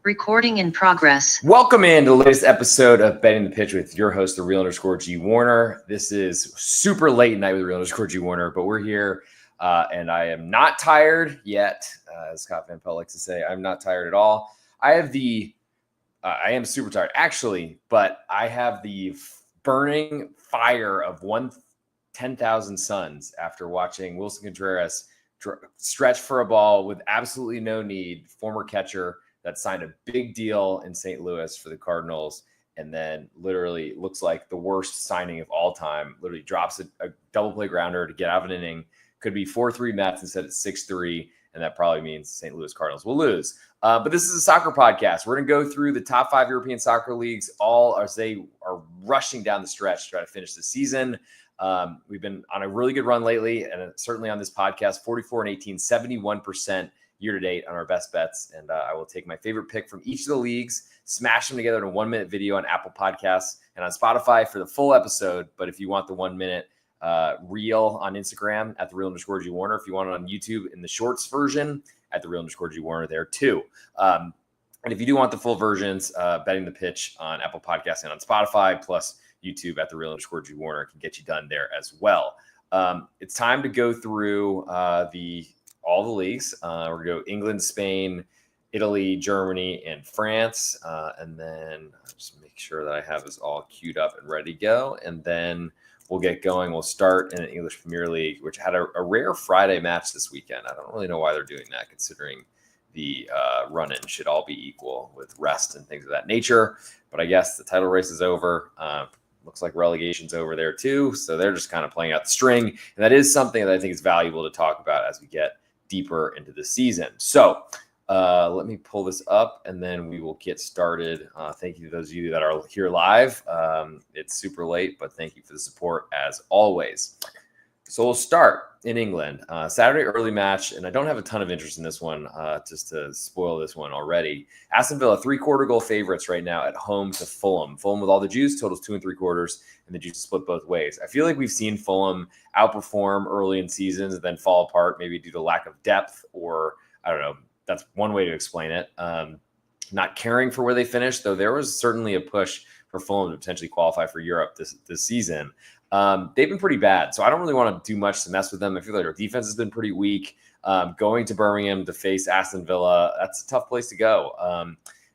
Recording in progress. Welcome in to the latest episode of Betting the Pitch with your host, the real_G Warner. This is super late night with the real_G Warner, but we're here and I am not tired yet. As Scott Van Pelt likes to say, I'm not tired at all. I am super tired actually, but I have the burning fire of 10,000 suns after watching Wilson Contreras stretch for a ball with absolutely no need, former catcher that signed a big deal in St. Louis for the Cardinals, and then literally looks like the worst signing of all time. Literally drops a double play grounder to get out of an inning. Could be 4-3 Mets instead of 6-3, and that probably means St. Louis Cardinals will lose. But this is a soccer podcast. We're going to go through the top 5 European soccer leagues, all as they are rushing down the stretch to try to finish the season. We've been on a really good run lately, and certainly on this podcast, 44-18, 71% year-to-date on our best bets. And I will take my favorite pick from each of the leagues, smash them together in a 1-minute video on Apple Podcasts and on Spotify for the full episode. But if you want the 1-minute reel on Instagram at the real_G Warner, if you want it on YouTube in the shorts version at the real_G Warner there too. And if you do want the full versions, Betting the Pitch on Apple Podcasts and on Spotify, plus YouTube at the real_G Warner can get you done there as well. It's time to go through all the leagues. We're going to go England, Spain, Italy, Germany, and France. And then I'll just make sure that I have this all queued up and ready to go. And then we'll get going. We'll start in the English Premier League, which had a rare Friday match this weekend. I don't really know why they're doing that, considering the run-in should all be equal with rest and things of that nature. But I guess the title race is over. Looks like relegation's over there too. So they're just kind of playing out the string. And that is something that I think is valuable to talk about as we get deeper into the season. So let me pull this up and then we will get started. Thank you to those of you that are here live. It's super late, but thank you for the support as always. So we'll start in England. Saturday early match, and I don't have a ton of interest in this one, just to spoil this one already. Aston Villa, 3/4 goal favorites right now at home to Fulham. Fulham with all the juice, totals 2 3/4, and the juice is split both ways. I feel like we've seen Fulham outperform early in seasons and then fall apart, maybe due to lack of depth, or I don't know. That's one way to explain it. Not caring for where they finished, though there was certainly a push for Fulham to potentially qualify for Europe this season. They've been pretty bad, so I don't really want to do much to mess with them. I feel like their defense has been pretty weak. Going to Birmingham to face Aston Villa, that's a tough place to go.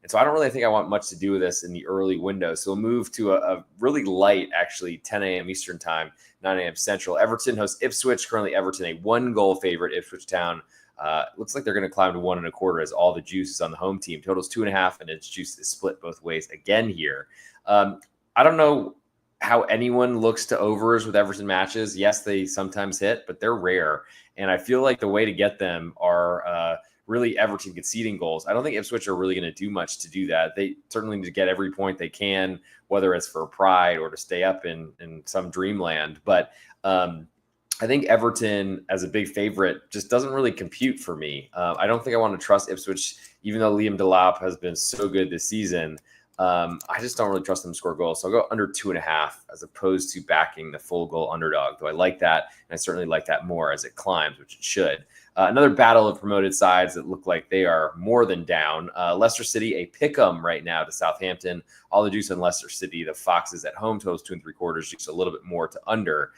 And so I don't really think I want much to do with this in the early window. So we'll move to a really light, actually, 10 a.m. Eastern time, 9 a.m. Central. Everton hosts Ipswich. Currently, Everton a 1-goal favorite. Ipswich Town looks like they're going to climb to 1 1/4 as all the juice is on the home team. Totals 2.5, and its juice is split both ways again here. I don't know how anyone looks to overs with Everton matches. Yes, they sometimes hit, but they're rare. And I feel like the way to get them are really Everton conceding goals. I don't think Ipswich are really going to do much to do that. They certainly need to get every point they can, whether it's for pride or to stay up in some dreamland. But I think Everton as a big favorite just doesn't really compute for me. I don't think I want to trust Ipswich, even though Liam Delap has been so good this season. I just don't really trust them to score goals. So I'll go under 2.5 as opposed to backing the full goal underdog, though I like that. And I certainly like that more as it climbs, which it should. Another battle of promoted sides that look like they are more than down. Leicester City, a pick-em right now to Southampton. All the juice on Leicester City. The Foxes at home, totals 2 3/4, just a little bit more to under.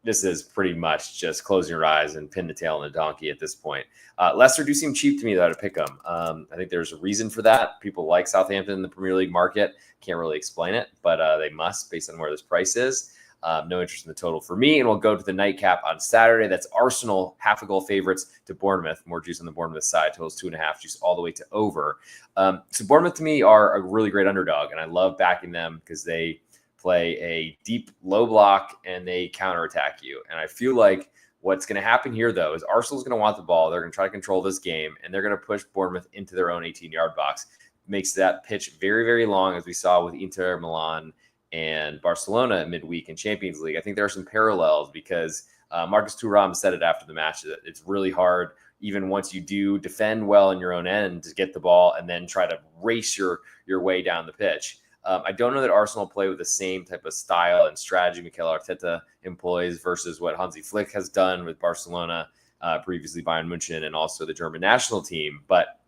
This is pretty much just closing your eyes and pin the tail on the donkey at this point. Leicester do seem cheap to me, though, to pick them. I think there's a reason for that. People like Southampton in the Premier League market. Can't really explain it, but they must based on where this price is. No interest in the total for me. And we'll go to the nightcap on Saturday. That's Arsenal, 1/2 goal favorites to Bournemouth. More juice on the Bournemouth side. Totals 2.5, juice all the way to over. So Bournemouth to me are a really great underdog, and I love backing them because they play a deep low block and they counterattack you. And I feel like what's going to happen here, though, is Arsenal's going to want the ball. They're going to try to control this game, and they're going to push Bournemouth into their own 18-yard box. Makes that pitch very, very long, as we saw with Inter Milan and Barcelona midweek in Champions League. I think there are some parallels because Marcus Thuram said it after the match that it's really hard, even once you do defend well in your own end, to get the ball and then try to race your way down the pitch. I don't know that Arsenal play with the same type of style and strategy Mikel Arteta employs versus what Hansi Flick has done with Barcelona, previously Bayern München, and also the German national team. But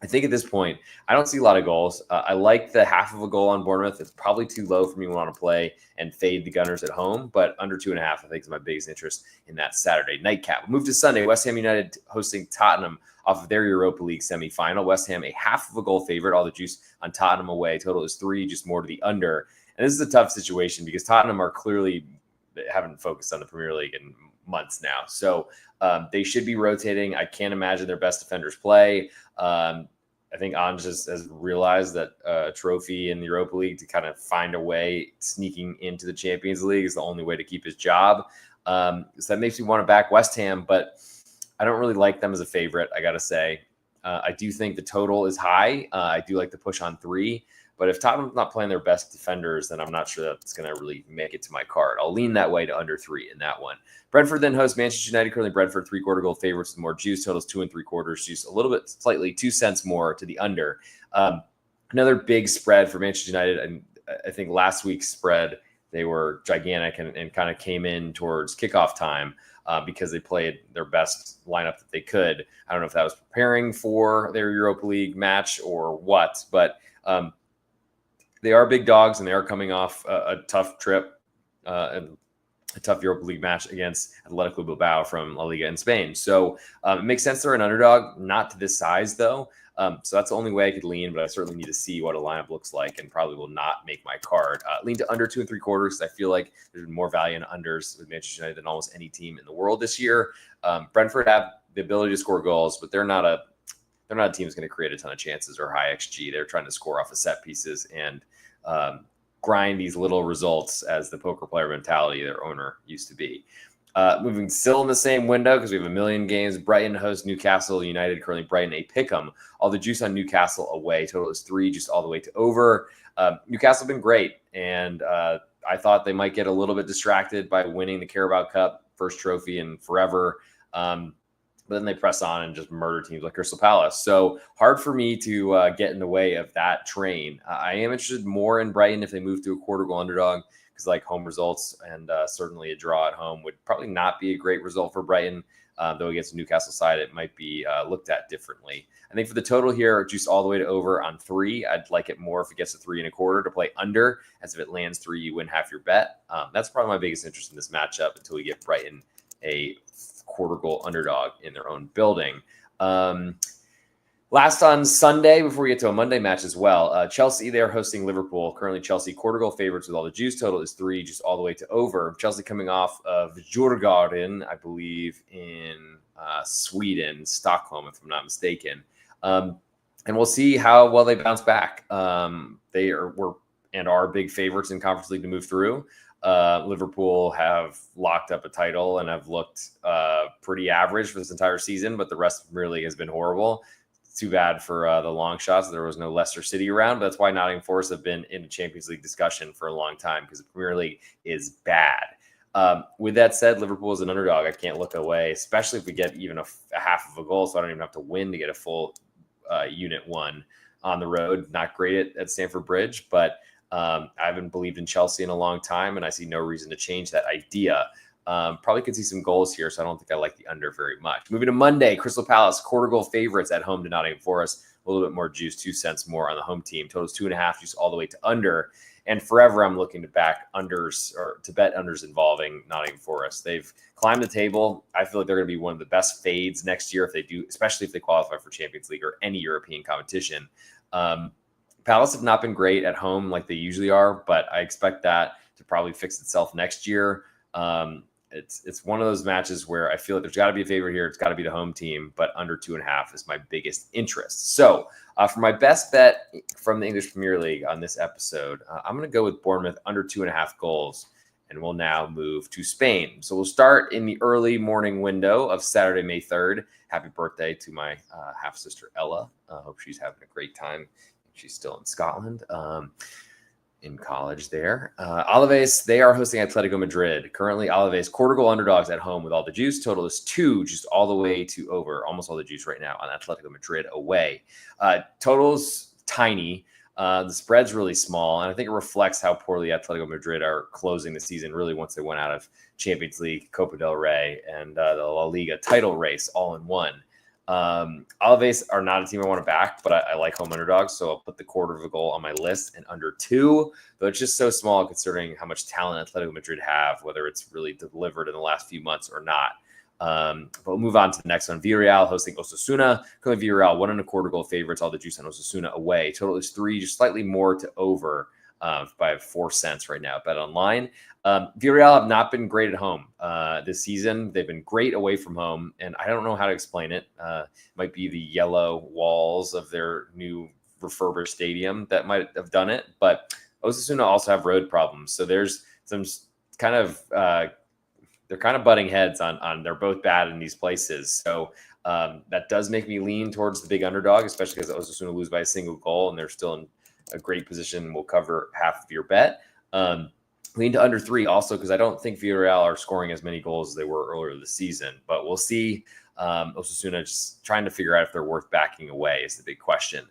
I think at this point, I don't see a lot of goals. I like the half of a goal on Bournemouth. It's probably too low for me to want to play and fade the Gunners at home, but under 2.5, I think is my biggest interest in that Saturday nightcap. We'll move to Sunday. West Ham United hosting Tottenham off of their Europa League semifinal. West Ham, a half of a goal favorite. All the juice on Tottenham away. Total is 3, just more to the under. And this is a tough situation because Tottenham are clearly haven't focused on the Premier League in months now. So they should be rotating. I can't imagine their best defenders play. I think Ange has realized that a trophy in the Europa League to kind of find a way sneaking into the Champions League is the only way to keep his job. So that makes me want to back West Ham, but I don't really like them as a favorite, I got to say. I do think the total is high. I do like the push on 3. But if Tottenham's not playing their best defenders, then I'm not sure that's going to really make it to my card. I'll lean that way to under 3 in that one. Brentford then hosts Manchester United. Currently, Brentford 3/4 goal favorites with more juice. Totals 2 3/4 juice. A little bit, slightly 2 cents more to the under. Another big spread for Manchester United. And I think last week's spread, they were gigantic and kind of came in towards kickoff time because they played their best lineup that they could. I don't know if that was preparing for their Europa League match or what, but they are big dogs, and they are coming off a tough trip and a tough Europa League match against Atletico Bilbao from La Liga in Spain. So it makes sense they're an underdog, not to this size, though. So that's the only way I could lean, but I certainly need to see what a lineup looks like and probably will not make my card. Lean to under 2 3/4. I feel like there's been more value in unders with Manchester United than almost any team in the world this year. Brentford have the ability to score goals, but they're not a team that's going to create a ton of chances or high XG. They're trying to score off of set pieces and grind these little results as the poker player mentality their owner used to be. Moving still in the same window because we have a million games. Brighton hosts Newcastle United. Currently, Brighton a pick'em. All the juice on Newcastle away. Total is 3, just all the way to over. Newcastle have been great, and I thought they might get a little bit distracted by winning the Carabao Cup, first trophy in forever. But then they press on and just murder teams like Crystal Palace. So hard for me to get in the way of that train. I am interested more in Brighton if they move to a 1/4 goal underdog because like home results and certainly a draw at home would probably not be a great result for Brighton. Though against the Newcastle side, it might be looked at differently. I think for the total here, juice all the way to over on 3. I'd like it more if it gets to 3 1/4 to play under, as if it lands 3, you win half your bet. That's probably my biggest interest in this matchup until we get Brighton a 1/4 goal underdog in their own building. Last on Sunday, before we get to a Monday match as well, Chelsea, they're hosting Liverpool. Currently, Chelsea 1/4 goal favorites with all the juice. Total is 3, just all the way to over. Chelsea coming off of Djurgården, I believe, in Sweden, Stockholm, if I'm not mistaken. And we'll see how well they bounce back. They are big favorites in Conference League to move through. Liverpool have locked up a title and have looked pretty average for this entire season, but the rest of the Premier League has been horrible. Too bad for the long shots. There was no Leicester City around, but that's why Nottingham Forest have been in a Champions League discussion for a long time because the Premier League is bad. With that said, Liverpool is an underdog. I can't look away, especially if we get even a half of a goal, so I don't even have to win to get a full unit 1 on the road. Not great at Stamford Bridge, but I haven't believed in Chelsea in a long time, and I see no reason to change that idea. Probably could see some goals here, so I don't think I like the under very much. Moving to Monday, Crystal Palace, 1/4 goal favorites at home to Nottingham Forest. A little bit more juice, 2 cents more on the home team. Totals 2.5, juice all the way to under. And forever, I'm looking to back unders or to bet unders involving Nottingham Forest. They've climbed the table. I feel like they're going to be one of the best fades next year if they do, especially if they qualify for Champions League or any European competition. Palace have not been great at home like they usually are, but I expect that to probably fix itself next year. It's one of those matches where I feel like there's got to be a favorite here. It's got to be the home team, but under 2.5 is my biggest interest. So for my best bet from the English Premier League on this episode, I'm going to go with Bournemouth under 2.5 goals, and we'll now move to Spain. So we'll start in the early morning window of Saturday, May 3rd. Happy birthday to my half-sister Ella. Hope she's having a great time. She's still in Scotland. In college there. Alaves, they are hosting Atletico Madrid. Currently, Alaves 1/4 goal underdogs at home with all the juice. Total is 2, just all the way to over. Almost all the juice right now on Atletico Madrid away. Total's tiny. The spread's really small, and I think it reflects how poorly Atletico Madrid are closing the season, really, once they went out of Champions League, Copa del Rey, and the La Liga title race all in one. Alaves are not a team I want to back, but I like home underdogs, so I'll put the quarter of a goal on my list and under 2, though it's just so small considering how much talent Atletico Madrid have, whether it's really delivered in the last few months or not. But we'll move on to the next one. Villarreal hosting Osasuna. Currently Villarreal 1.25 goal favorites. All the juice on Osasuna away. Total is 3, just slightly more to over by 4 cents right now. BetOnline. Villarreal have not been great at home this season. They've been great away from home, and I don't know how to explain it. Might be the yellow walls of their new refurbished stadium that might have done it, but Osasuna also have road problems. So there's some kind of they're kind of butting heads on they're both bad in these places. So that does make me lean towards the big underdog, especially because Osasuna lose by a single goal and they're still in a great position. Will cover half of your bet. Lean to under 3 also because I don't think Villarreal are scoring as many goals as they were earlier this season, but we'll see. Osasuna just trying to figure out if they're worth backing away is the big question.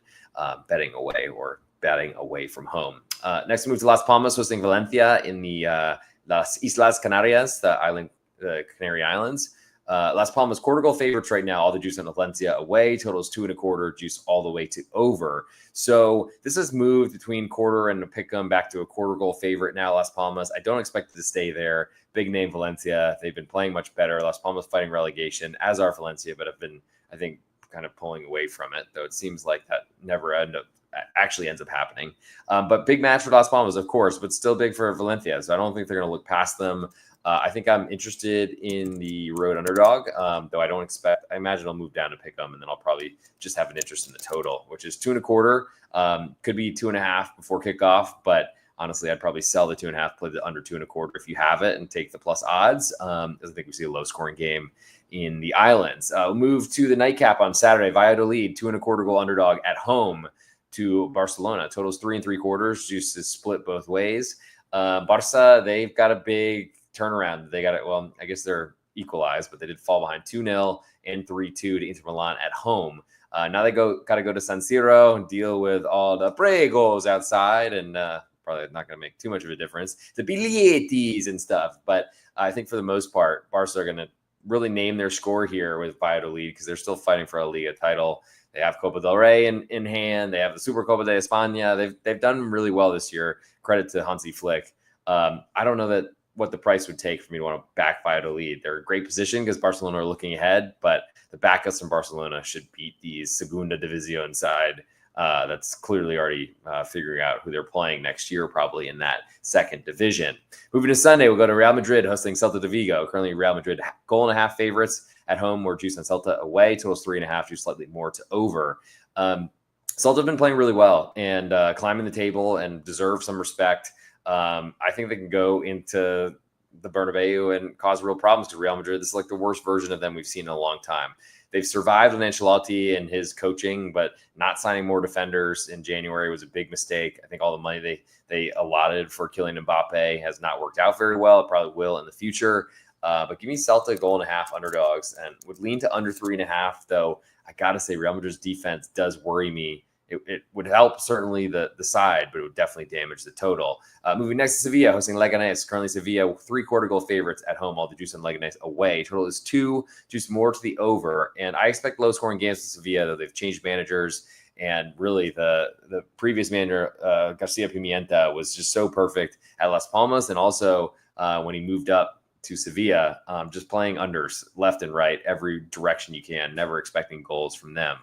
Betting away or betting away from home. Next, we move to Las Palmas hosting Valencia in the Las Islas Canarias, the Canary Islands. Las Palmas quarter goal favorites right now. All the juice on Valencia away. Total is 2.25. Juice all the way to over. So this has moved between quarter and a pick'em back to a quarter goal favorite now. Las Palmas. I don't expect it to stay there. Big name Valencia. They've been playing much better. Las Palmas fighting relegation, as are Valencia, but have been, I think, kind of pulling away from it. Though it seems like that never actually ends up happening. But big match for Las Palmas, of course, but still big for Valencia. So I don't think they're going to look past them. I think I'm interested in the road underdog, though I imagine I'll move down to pick them, and then I'll probably just have an interest in the total, which is 2.25. Could be 2.5 before kickoff, but honestly, I'd probably sell the 2.5, play the under 2.25 if you have it, and take the plus odds. I think we see a low scoring game in the islands. We'll move to the nightcap on Saturday. Valladolid, 2.25 goal underdog at home to Barcelona. Totals 3.75. Juice is split both ways. Barca, they've got a big turnaround. They got it. Well, I guess they're equalized, but they did fall behind 2-0 and 3-2 to Inter Milan at home. Now they got to go to San Siro and deal with all the pregos outside, and probably not going to make too much of a difference. The billetes and stuff, but I think for the most part, Barca are going to really name their score here with Valladolid because they're still fighting for a Liga title. They have Copa del Rey in hand. They have the Supercopa de España. They've done really well this year. Credit to Hansi Flick. I don't know what the price would take for me to want to back Valladolid. They're in a great position because Barcelona are looking ahead, but the backups from Barcelona should beat these Segunda División side. That's clearly already figuring out who they're playing next year, probably in that second division. Moving to Sunday, we'll go to Real Madrid hosting Celta de Vigo. Currently, Real Madrid 1.5 favorites at home, or juice on Celta away. Totals 3.5, juice slightly more to over. Celta have been playing really well and climbing the table and deserve some respect. I think they can go into the Bernabeu and cause real problems to Real Madrid. This is like the worst version of them we've seen in a long time. They've survived with Ancelotti and his coaching, but not signing more defenders in January was a big mistake. I think all the money they allotted for Kylian Mbappe has not worked out very well. It probably will in the future. But give me Celta 1.5 underdogs and would lean to under 3.5, though. I got to say Real Madrid's defense does worry me. It would help certainly the side, but it would definitely damage the total. Moving next to Sevilla, hosting Leganés. Currently Sevilla 3/4 goal favorites at home. All the juice on Leganés away. Total is 2, juice more to the over. And I expect low scoring games to Sevilla, though they've changed managers. And really the previous manager, Garcia Pimienta, was just so perfect at Las Palmas. And also when he moved up to Sevilla, just playing unders left and right, every direction you can, never expecting goals from them.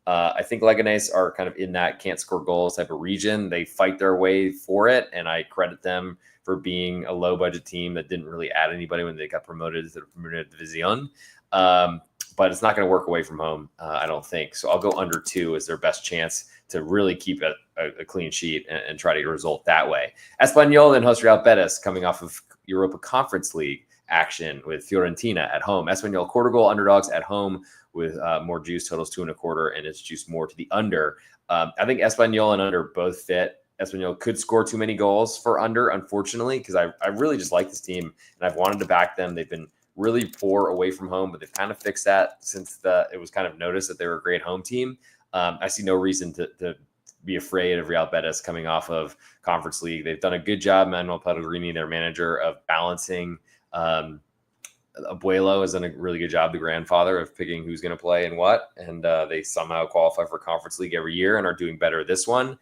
I think Leganés are kind of in that can't score goals type of region. They fight their way for it, and I credit them for being a low-budget team that didn't really add anybody when they got promoted to the Primera División. But it's not going to work away from home, I don't think. So I'll go under 2 as their best chance to really keep a clean sheet and try to get a result that way. Espanyol and host Real Betis coming off of Europa Conference League action with Fiorentina at home. Espanyol quarter goal underdogs at home with more juice, totals 2.25, and it's juice more to the under. I think Espanyol and under both fit. Espanyol could score too many goals for under, unfortunately, because I really just like this team and I've wanted to back them. They've been really poor away from home, but they've kind of fixed that since it was kind of noticed that they were a great home team. I see no reason to be afraid of Real Betis coming off of Conference League. They've done a good job, Manuel Pellegrini, their manager, of balancing Abuelo has done a really good job, the grandfather, of picking who's going to play and what. And they somehow qualify for Conference League every year and are doing better this one.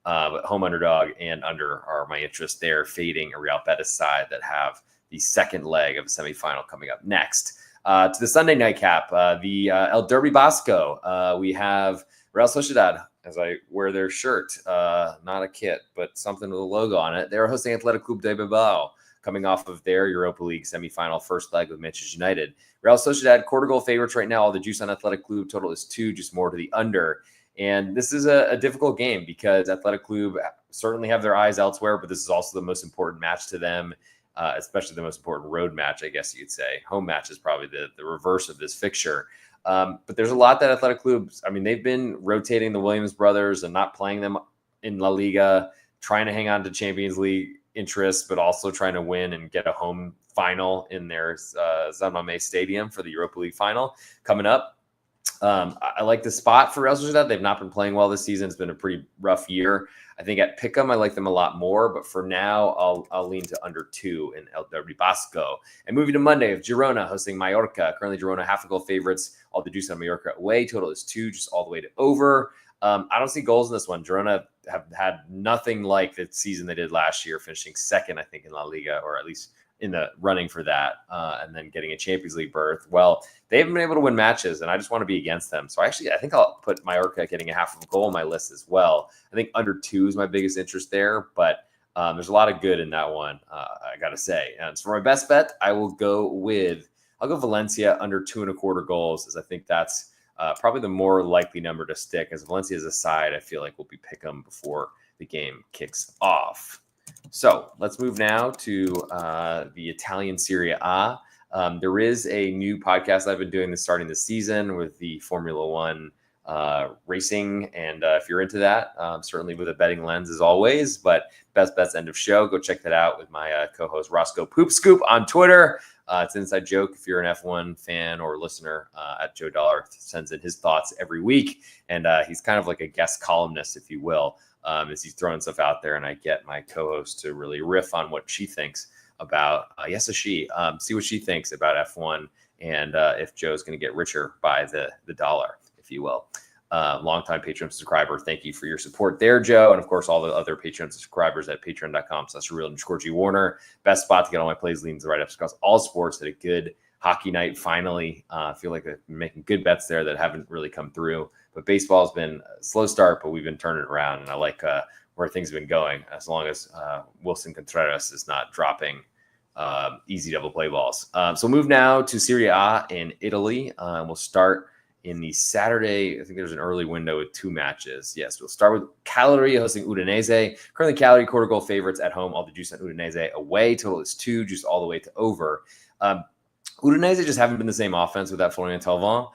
But home underdog and under are my interest there, fading a Real Betis side that have the second leg of a semifinal coming up next. To the Sunday nightcap, the El Derby Basco. We have Real Sociedad, as I wear their shirt, not a kit, but something with a logo on it. They're hosting Athletic Club de Bilbao, coming off of their Europa League semifinal first leg with Manchester United. Real Sociedad, quarter goal favorites right now. All the juice on Athletic Club. Total is 2, just more to the under. And this is a difficult game because Athletic Club certainly have their eyes elsewhere, but this is also the most important match to them, especially the most important road match, I guess you'd say. Home match is probably the reverse of this fixture. But there's a lot that Athletic Club, I mean, they've been rotating the Williams brothers and not playing them in La Liga, trying to hang on to Champions League interests, but also trying to win and get a home final in their San Mamés Stadium for the Europa League final coming up. I like the spot for Real Sociedad. They've not been playing well this season. It's been a pretty rough year. I think at Pick'em, I like them a lot more, but for now, I'll lean to under 2 in El Derby Basco. And moving to Monday, of Girona hosting Mallorca. Currently, Girona half a goal favorites. All the juice on Mallorca away. Total is 2, just all the way to over. I don't see goals in this one. Girona have had nothing like the season they did last year, finishing second, I think, in La Liga, or at least in the running for that, and then getting a Champions League berth. Well, they haven't been able to win matches, and I just want to be against them. So I think I'll put Mallorca getting a half of a goal on my list as well. I think under 2 is my biggest interest there, but there's a lot of good in that one, I got to say. And so for my best bet, I'll go Valencia under 2.25 goals, as I think that's probably the more likely number to stick. As Valencia is a side, I feel like we'll be pick them before the game kicks off. So let's move now to the Italian Serie A. There is a new podcast I've been doing starting this season with the Formula One racing. And if you're into that, certainly with a betting lens as always, but best bets end of show. Go check that out with my co-host Roscoe Poop Scoop on Twitter. It's an inside joke if you're an F1 fan or listener. At Joe Dollar sends in his thoughts every week. And he's kind of like a guest columnist, if you will. As he's throwing stuff out there, and I get my co-host to really riff on what she thinks about, see what she thinks about F1 and if Joe's going to get richer by the dollar, if you will. Longtime Patreon subscriber, thank you for your support there, Joe. And of course, all the other Patreon subscribers at patreon.com/real_G-Warner. Best spot to get all my plays, leans, the write-ups across all sports. Had a good hockey night finally. I feel like I've been making good bets there that haven't really come through. But baseball's been a slow start, but we've been turning it around. And I like where things have been going, as long as Wilson Contreras is not dropping easy double play balls. So move now to Serie A in Italy. We'll start in the Saturday. I think there's an early window with 2 matches. Yes, we'll start with Cagliari hosting Udinese. Currently, Cagliari quarter goal favorites at home. All the juice on Udinese away. Total is 2, just all the way to over. Udinese just haven't been the same offense without Florian Thauvin.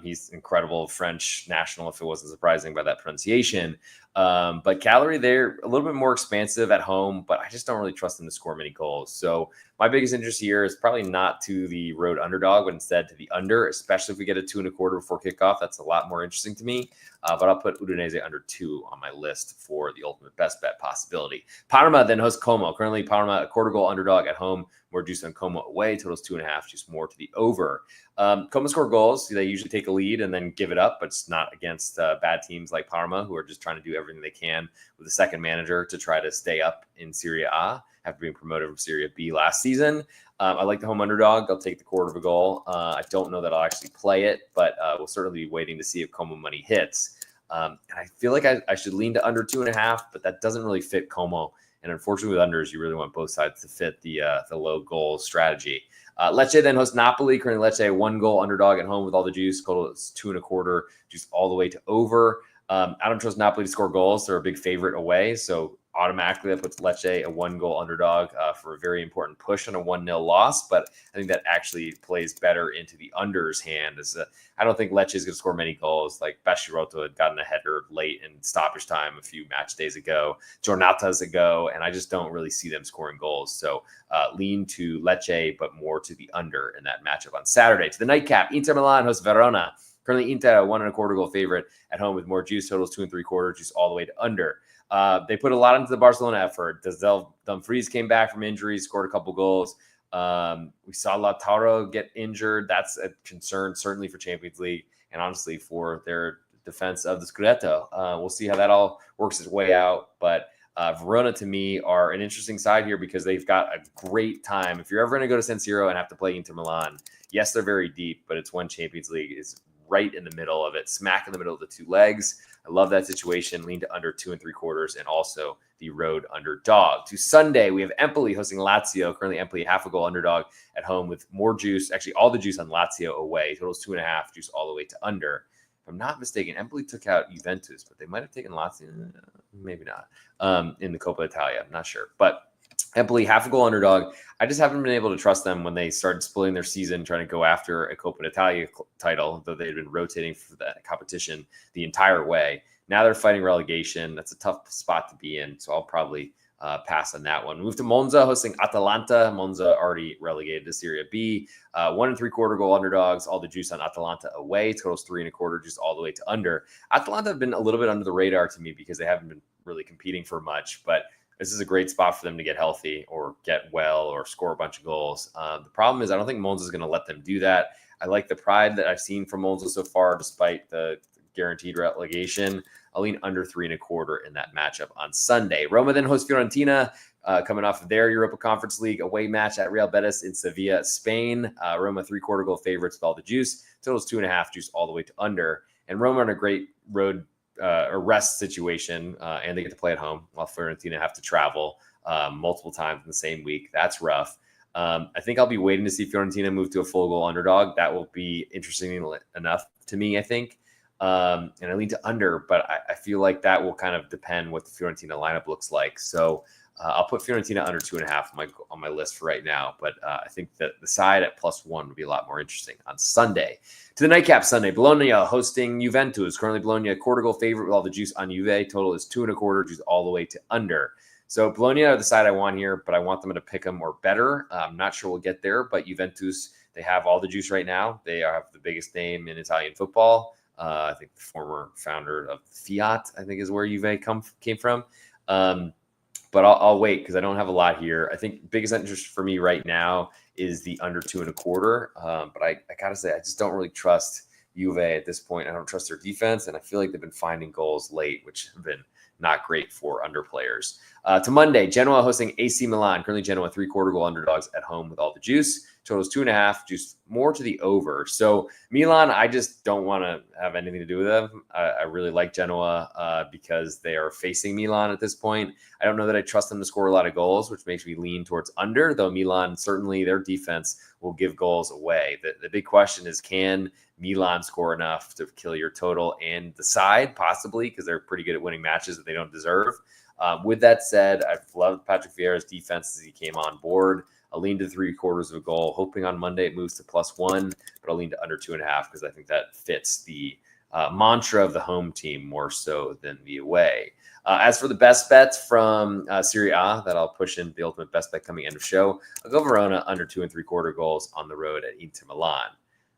He's incredible French national, if it wasn't surprising by that pronunciation. But Cagliari, they're a little bit more expansive at home, but I just don't really trust them to score many goals. So my biggest interest here is probably not to the road underdog, but instead to the under, especially if we get a 2.25 before kickoff. That's a lot more interesting to me. But I'll put Udinese under 2 on my list for the ultimate best bet possibility. Parma then hosts Como. Currently, Parma a quarter goal underdog at home. More juice on Como away. Totals 2.5, just more to the over. Como score goals. They usually take a lead and then give it up, but it's not against bad teams like Parma, who are just trying to do everything they can with the second manager to try to stay up in Serie A after being promoted from Serie B last season. I like the home underdog. I'll take the quarter of a goal. I don't know that I'll actually play it, but we'll certainly be waiting to see if Como money hits. And I feel like I should lean to under 2.5, but that doesn't really fit Como. And unfortunately, with unders, you really want both sides to fit the low goal strategy. Lecce then hosts Napoli. Currently, Lecce 1-goal underdog at home with all the juice. Total is 2.25, juice all the way to over. I don't trust Napoli to score goals. They're a big favorite away, so automatically that puts Lecce a 1-goal underdog for a very important push on a 1-0 loss. But I think that actually plays better into the under's hand. I don't think Lecce is going to score many goals. Like Bashiroto had gotten a header late in stoppage time a few match days ago, Giornatas ago, and I just don't really see them scoring goals. So lean to Lecce, but more to the under in that matchup on Saturday. To the nightcap, Inter Milan hosts Verona. Currently, Inter a 1.25 goal favorite at home with more juice. Totals 2.75, juice all the way to under. They put a lot into the Barcelona effort. Dumfries came back from injury, scored a couple goals. We saw Lautaro get injured. That's a concern, certainly for Champions League and honestly for their defense of the Scudetto. We'll see how that all works its way out. But Verona, to me, are an interesting side here because they've got a great time. If you're ever going to go to San Siro and have to play Inter Milan, yes, they're very deep, but it's one Champions League is right in the middle of it, smack in the middle of the two legs. I love that situation. Lean to under 2.75, and also the road underdog. To Sunday, we have Empoli hosting Lazio. Currently, Empoli half a goal underdog at home with more juice. Actually, all the juice on Lazio away. Totals 2.5, juice all the way to under. If I'm not mistaken, Empoli took out Juventus, but they might have taken Lazio. Maybe not. In the Coppa Italia. I'm not sure. But Empoli, half a goal underdog. I just haven't been able to trust them when they started splitting their season, trying to go after a Coppa Italia title, though they had been rotating for that competition the entire way. Now they're fighting relegation. That's a tough spot to be in, so I'll probably pass on that one. Move to Monza, hosting Atalanta. Monza already relegated to Serie B. 1.75 goal underdogs. All the juice on Atalanta away. Totals 3.25, juice all the way to under. Atalanta have been a little bit under the radar to me because they haven't been really competing for much, but this is a great spot for them to get healthy or get well or score a bunch of goals. The problem is I don't think Monza is going to let them do that. I like the pride that I've seen from Monza so far, despite the guaranteed relegation. I'll lean under 3.25 in that matchup on Sunday. Roma then hosts Fiorentina, coming off of their Europa Conference League away match at Real Betis in Sevilla, Spain. Roma 3/4 goal favorites with all the juice. Totals 2.5, juice all the way to under. And Roma in a great road or rest situation, and they get to play at home while Fiorentina have to travel multiple times in the same week. That's rough. I think I'll be waiting to see Fiorentina move to a full goal underdog. That will be interesting enough to me, I think. And I lean to under, but I feel like that will kind of depend what the Fiorentina lineup looks like. So I'll put Fiorentina under 2.5 on my list for right now. But I think that the side at +1 would be a lot more interesting on Sunday. To the nightcap Sunday, Bologna hosting Juventus. Currently, Bologna a quarter goal favorite with all the juice on Juve. Total is 2.25, juice all the way to under. So Bologna are the side I want here, but I want them to pick them or better. I'm not sure we'll get there, but Juventus, they have all the juice right now. They have the biggest name in Italian football. I think the former founder of Fiat, I think, is where Juve came from. But I'll wait because I don't have a lot here. I think biggest interest for me right now is the under 2.25. But I got to say, I just don't really trust Juve at this point. I don't trust their defense, and I feel like they've been finding goals late, which have been not great for under players. To Monday, Genoa hosting AC Milan. Currently, Genoa 3/4 goal underdogs at home with all the juice. Totals 2.5, juice more to the over. So Milan, I just don't want to have anything to do with them. I really like Genoa because they are facing Milan at this point. I don't know that I trust them to score a lot of goals, which makes me lean towards under, though Milan, certainly their defense will give goals away. The big question is, can Milan score enough to kill your total and the side, possibly, because they're pretty good at winning matches that they don't deserve. With that said, I've loved Patrick Vieira's defense as he came on board. I'll lean to 3/4 goal, hoping on Monday it moves to +1, but I'll lean to under 2.5 because I think that fits the mantra of the home team more so than the away. As for the best bets from Serie A that I'll push in the ultimate best bet coming end of show, I'll go Verona under 2.75 goals on the road at Inter Milan.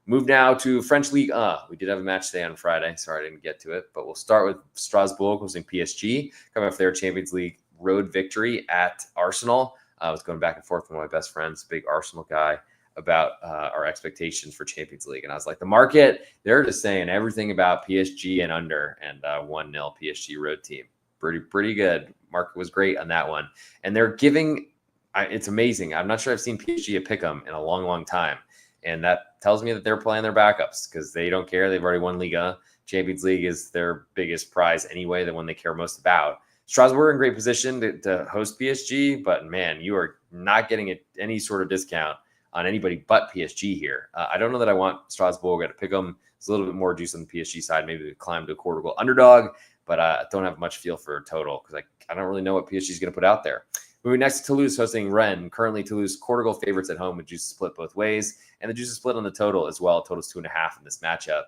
Move now to French Ligue 1. We did have a match today on Friday. Sorry I didn't get to it, but we'll start with Strasbourg hosting PSG, coming off their Champions League road victory at Arsenal. I was going back and forth with one of my best friends, big Arsenal guy, about our expectations for Champions League. And I was like, the market, they're just saying everything about PSG and under, and 1-0 PSG road team. Pretty good. Market was great on that one. And they're giving, it's amazing. I'm not sure I've seen PSG at Pick'em in a long, long time. And that tells me that they're playing their backups because they don't care. They've already won Liga. Champions League is their biggest prize anyway, the one they care most about. Strasbourg in great position to host PSG, but man, you are not getting any sort of discount on anybody but PSG here. I don't know that I want Strasbourg to pick them. It's a little bit more juice on the PSG side. Maybe we climb to a quarter goal underdog, but I don't have much feel for a total because I don't really know what PSG is going to put out there. Moving next to Toulouse hosting Rennes. Currently, Toulouse quarter goal favorites at home with juice split both ways. And the juice is split on the total as well. Total's 2.5 in this matchup.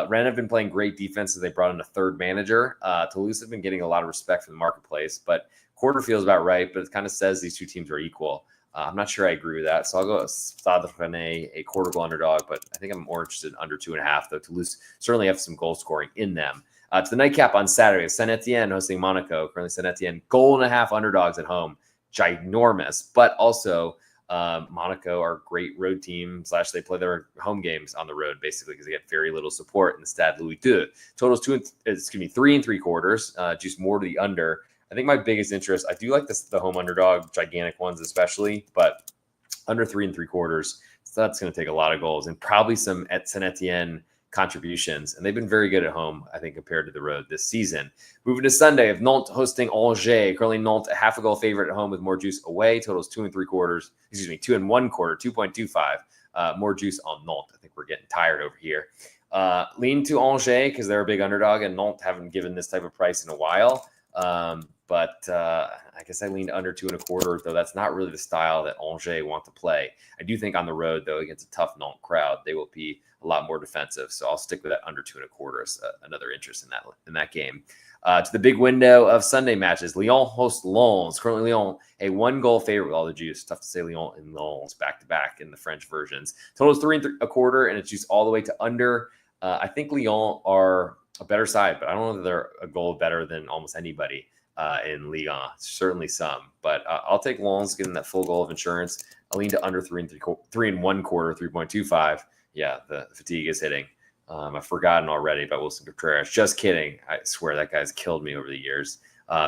Rennes have been playing great defense as they brought in a third manager. Toulouse have been getting a lot of respect from the marketplace, but quarter feels about right, but it kind of says these two teams are equal. I'm not sure I agree with that. So I'll go Stade Rennais, a quarter goal underdog, but I think I'm more interested in under 2.5, though Toulouse certainly have some goal scoring in them. To the nightcap on Saturday, Saint Etienne hosting Monaco. Currently Saint Etienne, 1.5 goal underdogs at home. Ginormous, but also Monaco are a great road team / they play their home games on the road basically because they get very little support in the Stade Louis II. Totals 3.75, just more to the under. I think my biggest interest, I do like the home underdog, gigantic ones especially, but under 3.75. So that's going to take a lot of goals and probably some at Saint Etienne contributions. And they've been very good at home, I think, compared to the road this season. Moving to Sunday, of Nantes hosting Angers. Currently Nantes a half a goal favorite at home with more juice away. Totals 2.75. 2.25. 2.25. More juice on Nantes. I think we're getting tired over here. Lean to Angers because they're a big underdog and Nantes haven't given this type of price in a while. But I guess I leaned under 2.25, though that's not really the style that Angers want to play. I do think on the road, though, against a tough Nantes crowd, they will be a lot more defensive. So I'll stick with that under 2.25 as another interest in that game. To the big window of Sunday matches, Lyon hosts Lens. Currently Lyon, a 1-goal favorite with all the juice. Tough to say Lyon and Lens back-to-back in the French versions. Total is 3.25, and it's juice all the way to under. I think Lyon are a better side, but I don't know that they're a goal better than almost anybody in Liga. Certainly some, but I'll take Lens getting that full goal of insurance. I'll lean to under 3.25, 3.25. Yeah, the fatigue is hitting. I've forgotten already about Wilson Contreras. Just kidding. I swear that guy's killed me over the years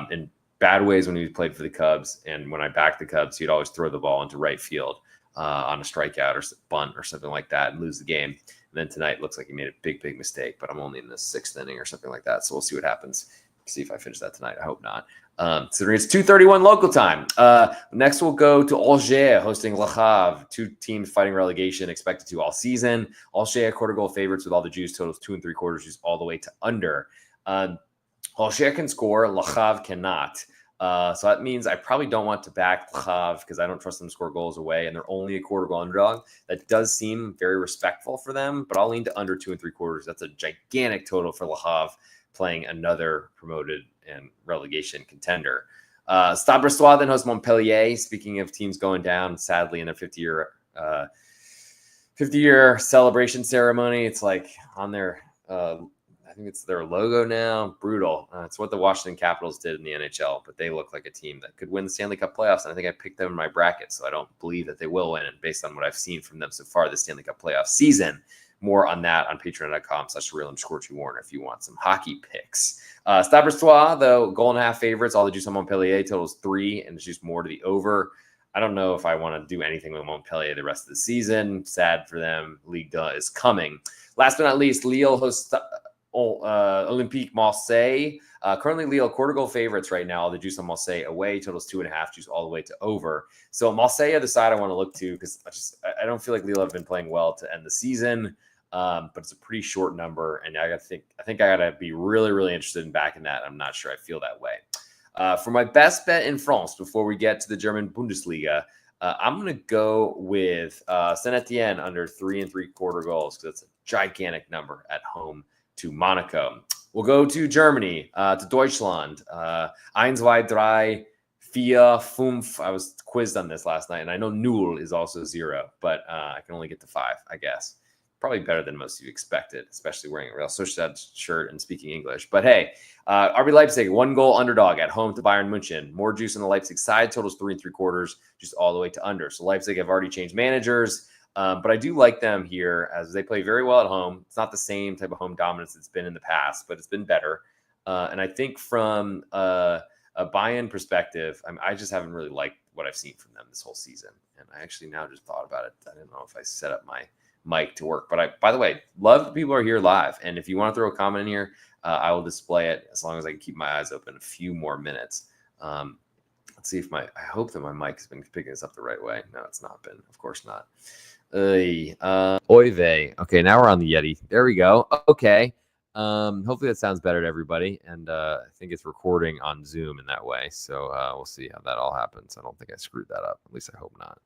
in bad ways when he played for the Cubs. And when I backed the Cubs, he'd always throw the ball into right field on a strikeout or bunt or something like that and lose the game. And then tonight looks like he made a big mistake, but I'm only in the 6th inning or something like that. So we'll see what happens. See if I finish that tonight. I hope not. Considering it's 2:31 local time. Next, we'll go to Angers hosting Le Havre. 2 teams fighting relegation, expected to all season. Angers quarter goal favorites with all the juice. Totals 2.75, juice all the way to under. Angers can score. Le Havre cannot. So that means I probably don't want to back Le Havre because I don't trust them to score goals away, and they're only a quarter goal underdog. That does seem very respectful for them, but I'll lean to under 2.75. That's a gigantic total for Le Havre, playing another promoted and relegation contender. Stade Brestois then hosts Montpellier. Speaking of teams going down, sadly, in their 50-year celebration ceremony, it's like on their, I think it's their logo now. Brutal. It's what the Washington Capitals did in the NHL, but they look like a team that could win the Stanley Cup playoffs, and I think I picked them in my bracket, so I don't believe that they will win. And based on what I've seen from them so far this Stanley Cup playoff season, more on that on patreon.com/real_Warner if you want some hockey picks. Stade Brestois, though, 1.5 favorites. All the juice on Montpellier totals 3, and it's just more to the over. I don't know if I want to do anything with Montpellier the rest of the season. Sad for them. Ligue is coming. Last but not least, Lille hosts Olympique Marseille. Currently, Lille quarter goal favorites right now. All the juice on Marseille away totals 2.5, juice all the way to over. So Marseille are the side I want to look to because I don't feel like Lille have been playing well to end the season. But it's a pretty short number, and I think I got to be really interested in backing that. I'm not sure I feel that way. For my best bet in France, before we get to the German Bundesliga, I'm going to go with Saint Etienne under 3.75 goals because it's a gigantic number at home to Monaco. We'll go to Germany, to Deutschland. 1, 2, 3, 4, 5. I was quizzed on this last night, and I know null is also 0, but I can only get to 5, I guess. Probably better than most of you expected, especially wearing a Real Sociedad shirt and speaking English. But hey, RB Leipzig, 1-goal underdog at home to Bayern München. More juice on the Leipzig side, totals 3.75, just all the way to under. So Leipzig have already changed managers, but I do like them here as they play very well at home. It's not the same type of home dominance it's been in the past, but it's been better. And I think from a Bayern perspective, I just haven't really liked what I've seen from them this whole season. And I actually now just thought about it. I didn't know if I set up my mic to work, but by the way, love that people are here live, and if you want to throw a comment in here, I will display it as long as I can keep my eyes open a few more minutes. Let's see if I hope that my mic has been picking this up the right way. No, it's not been, of course not. Oy vey. Okay, now we're on the Yeti. There we go. Okay. Hopefully that sounds better to everybody, and I think it's recording on Zoom in that way, so we'll see how that all happens. I don't think I screwed that up, at least I hope not.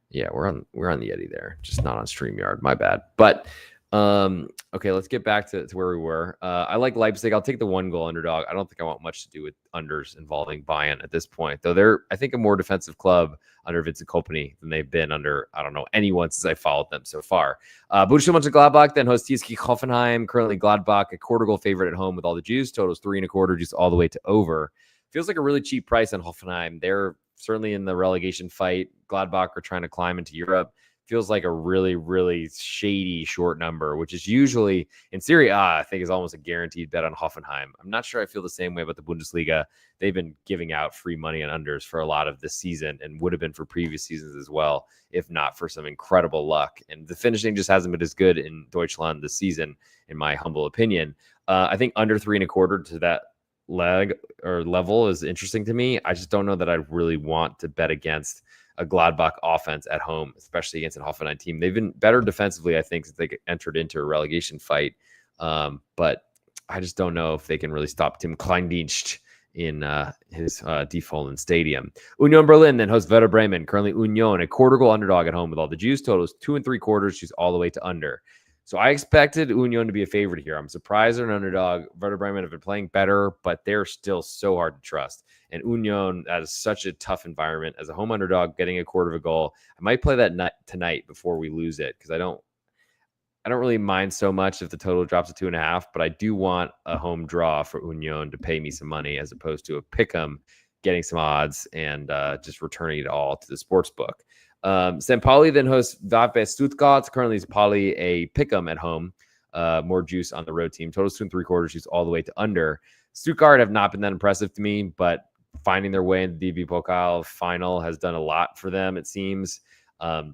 Yeah, we're on the Yeti there, just not on StreamYard. My bad. But okay, let's get back to where we were. I like Leipzig. I'll take the 1-goal underdog. I don't think I want much to do with unders involving Bayern at this point, though. They're, I think, a more defensive club under Vincent Kompany than they've been under, I don't know, anyone since I followed them so far. Borussia Mönchengladbach then hosts TSG Hoffenheim. Currently Gladbach, a quarter goal favorite at home with all the juice. Totals 3.25, juice all the way to over. Feels like a really cheap price on Hoffenheim. They're certainly in the relegation fight. Gladbach are trying to climb into Europe. Feels like a really, really shady short number, which is usually in Serie A, I think is almost a guaranteed bet on Hoffenheim. I'm not sure I feel the same way about the Bundesliga. They've been giving out free money on unders for a lot of this season and would have been for previous seasons as well, if not for some incredible luck. And the finishing just hasn't been as good in Deutschland this season, in my humble opinion. I think under 3.25 to that leg or level is interesting to me. I just don't know that I really want to bet against a Gladbach offense at home, especially against an Hoffenheim team. They've been better defensively, I think, since they entered into a relegation fight. But I just don't know if they can really stop Tim Kleindienst in his default stadium. Union Berlin then hosts Werder Bremen. Currently Union, a quarter goal underdog at home with all the juice. Totals 2.75. She's all the way to under. So I expected Union to be a favorite here. I'm surprised they're an underdog. Werder Bremen have been playing better, but they're still so hard to trust. And Union, that is such a tough environment. As a home underdog, getting a quarter of a goal, I might play that tonight before we lose it because I don't really mind so much if the total drops to 2.5, but I do want a home draw for Union to pay me some money as opposed to a pick'em, getting some odds and just returning it all to the sports book. St. Pauli then hosts VfB Stuttgart. Currently, St. Pauli a pick'em at home. More juice on the road team. Totals 2.75. She's all the way to under. Stuttgart have not been that impressive to me, but finding their way in the DB Pokal final has done a lot for them, it seems. I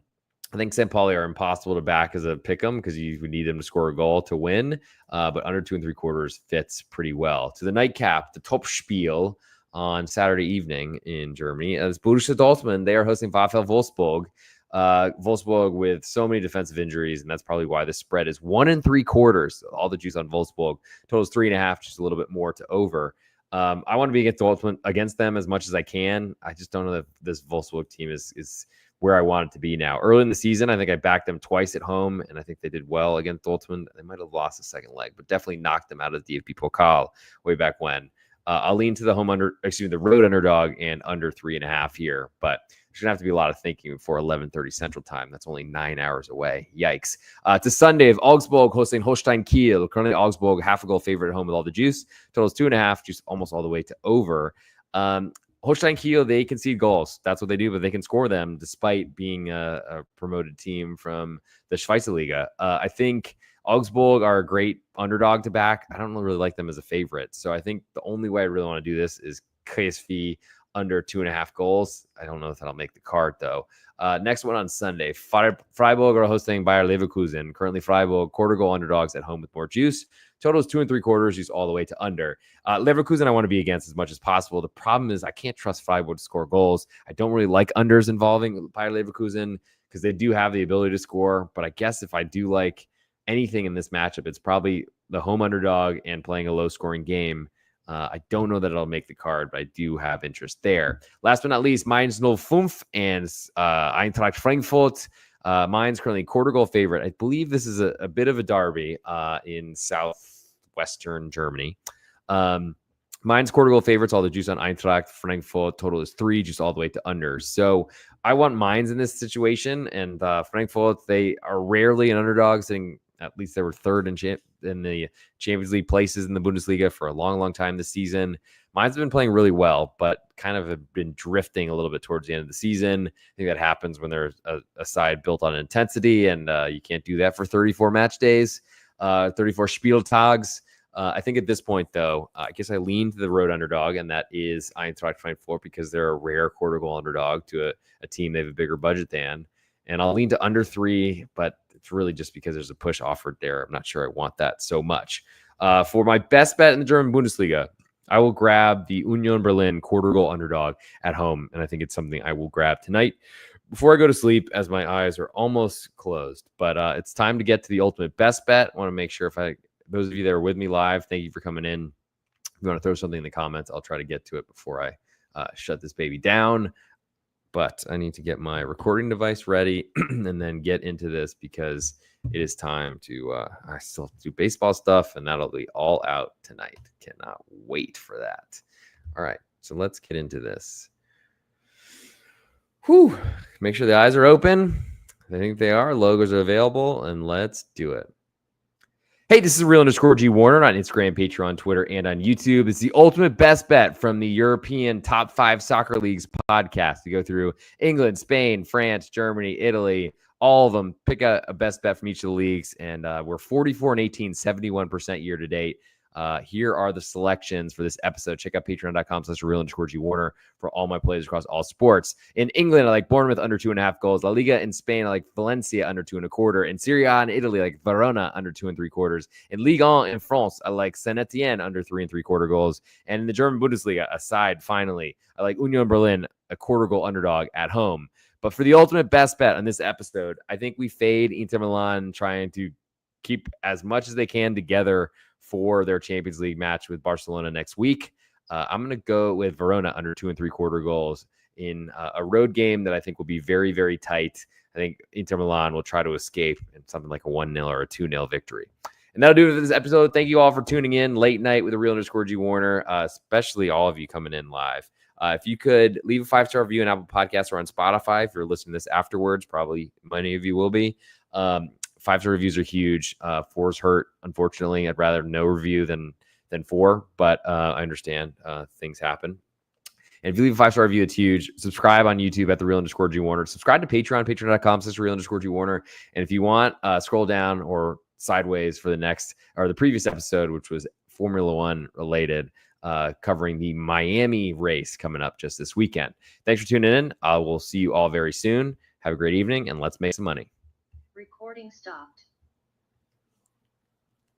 think St. Pauli are impossible to back as a pick'em because you would need them to score a goal to win. But under 2.75 fits pretty well. To the nightcap, the Topspiel on Saturday evening in Germany. As Borussia Dortmund, they are hosting VfL Wolfsburg. Wolfsburg with so many defensive injuries, and that's probably why the spread is 1.75. All the juice on Wolfsburg. Total is 3.5, just a little bit more to over. I want to be against Dortmund, against them as much as I can. I just don't know that this Wolfsburg team is where I want it to be now. Early in the season, I think I backed them twice at home, and I think they did well against Dortmund. They might have lost the second leg, but definitely knocked them out of the DFB Pokal way back when. I'll lean to the the road underdog and under 3.5 here, but there's going to have to be a lot of thinking before 11:30 Central Time. That's only 9 hours away. Yikes. To Sunday of Augsburg hosting Holstein Kiel. Currently Augsburg, half a goal favorite at home with all the juice. Totals 2.5, juice almost all the way to over. Holstein Kiel, they concede goals. That's what they do, but they can score them despite being a promoted team from the Schweizer Liga. I think Augsburg are a great underdog to back. I don't really like them as a favorite. So I think the only way I really want to do this is KSV under 2.5 goals. I don't know if that'll make the card, though. Next one on Sunday. Freiburg are hosting Bayer Leverkusen. Currently, Freiburg quarter goal underdogs at home with more juice. Total is 2.75, juice all the way to under. Leverkusen, I want to be against as much as possible. The problem is I can't trust Freiburg to score goals. I don't really like unders involving Bayer Leverkusen because they do have the ability to score. But I guess if I do like anything in this matchup, it's probably the home underdog and playing a low-scoring game. I don't know that it'll make the card, but I do have interest there. Last but not least, Mainz 05 and Eintracht Frankfurt. Mainz currently quarter goal favorite. I believe this is a bit of a derby in southwestern Germany. Mainz quarter goal favorites, all the juice on Eintracht Frankfurt. Total is 3, juice all the way to under. So I want Mainz in this situation, and Frankfurt, they are rarely an underdog, sitting at least they were third in the Champions League places in the Bundesliga for a long, long time this season. Mainz have been playing really well, but kind of have been drifting a little bit towards the end of the season. I think that happens when there's a side built on intensity, and you can't do that for 34 match days, 34 Spieltags. I think at this point, though, I guess I lean to the road underdog, and that is Eintracht Frankfurt because they're a rare quarter goal underdog to a team they have a bigger budget than. And I'll lean to under 3, but it's really just because there's a push offered there. I'm not sure I want that so much. For my best bet in the German Bundesliga, I will grab the Union Berlin quarter goal underdog at home, and I think it's something I will grab tonight before I go to sleep as my eyes are almost closed. But it's time to get to the ultimate best bet. I want to make sure those of you that are with me live, thank you for coming in. If you want to throw something in the comments, I'll try to get to it before I shut this baby down. But I need to get my recording device ready and then get into this because it is time to, I still have to do baseball stuff, and that'll be all out tonight. Cannot wait for that. All right, so let's get into this. Whew. Make sure the eyes are open. I think they are. Logos are available, and let's do it. Hey, this is real_G Warner on Instagram, Patreon, Twitter, and on YouTube. It's the ultimate best bet from the European top 5 soccer leagues podcast. We go through England, Spain, France, Germany, Italy, all of them. Pick a best bet from each of the leagues, and we're 44-18, 71% year to date. Here are the selections for this episode. Check out patreon.com/real_G Warner for all my plays across all sports. In England, I like Bournemouth under 2.5 goals. La Liga in Spain, I like Valencia under 2.25. In Serie in Italy, I like Verona under 2.75. In Ligue 1 in France, I like Saint Etienne under 3.75 goals. And in the German Bundesliga, aside, finally, I like Union Berlin, a quarter goal underdog at home. But for the ultimate best bet on this episode, I think we fade Inter Milan, trying to keep as much as they can together for their Champions League match with Barcelona next week. I'm going to go with Verona under 2.75 goals in a road game that I think will be very, very tight. I think Inter Milan will try to escape in something like a 1-0 or a 2-0 victory. And that'll do it for this episode. Thank you all for tuning in late night with the real_G Warner, especially all of you coming in live. If you could leave a 5-star review on Apple Podcasts or on Spotify, if you're listening to this afterwards, probably many of you will be. 5-star reviews are huge. 4s hurt, unfortunately. I'd rather no review than 4, but I understand things happen. And if you leave a 5-star review, it's huge. Subscribe on YouTube at the real_G Warner. Subscribe to Patreon, patreon.com/real_G Warner. And if you want, scroll down or sideways for the previous episode, which was Formula One related, covering the Miami race coming up just this weekend. Thanks for tuning in. We'll see you all very soon. Have a great evening, and let's make some money. Recording stopped.